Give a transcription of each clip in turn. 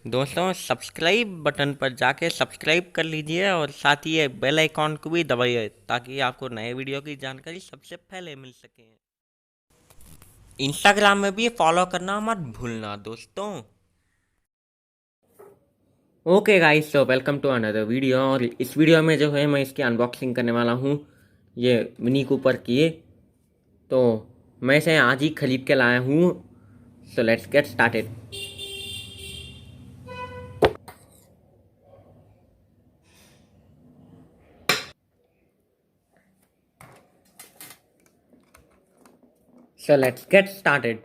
दोस्तों subscribe button पर जाके सब्सक्राइब कर लीजिए और साथ ही ये बेल आइकॉन को भी दबाइए ताकि आपको नए वीडियो की जानकारी सबसे पहले मिल सके। इंस्टाग्राम में भी फॉलो करना मत भूलना दोस्तों। ओके गाइस, तो वेलकम टू अनदर वीडियो। और इस वीडियो में जो है मैं इसकी अनबॉक्सिंग करने वाला हूँ, ये मिनी कूपर की। तो मैं इसे आज ही खरीद के लाया हूँ। So let's get started. So let's get started.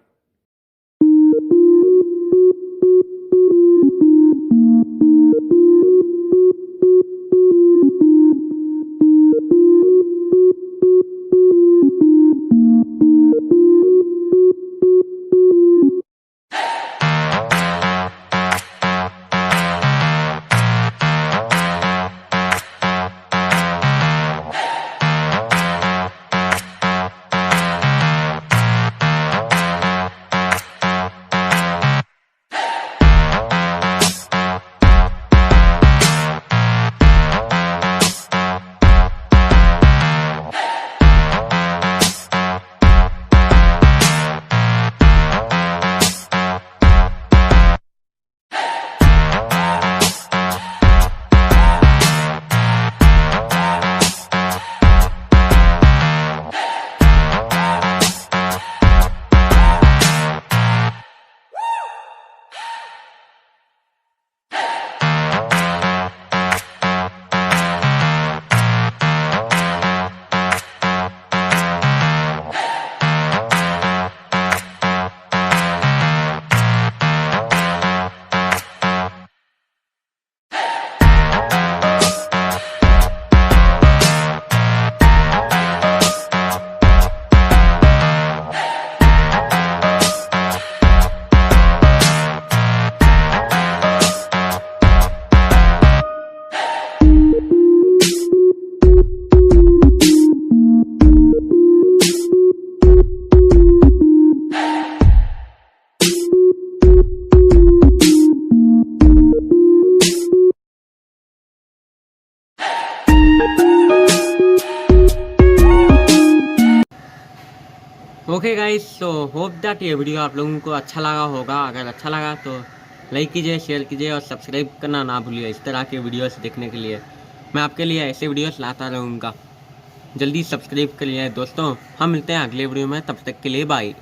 Okay guys, so hope that ये वीडियो आप लोगों को अच्छा लगा होगा। अगर अच्छा लगा तो लाइक कीजिए, शेयर कीजिए और सब्सक्राइब करना ना भूलिए। इस तरह के वीडियोस देखने के लिए मैं आपके लिए ऐसे वीडियोस लाता रहूँगा। जल्दी सब्सक्राइब करिए दोस्तों। हम मिलते हैं अगले वीडियो में, तब तक के लिए बाय।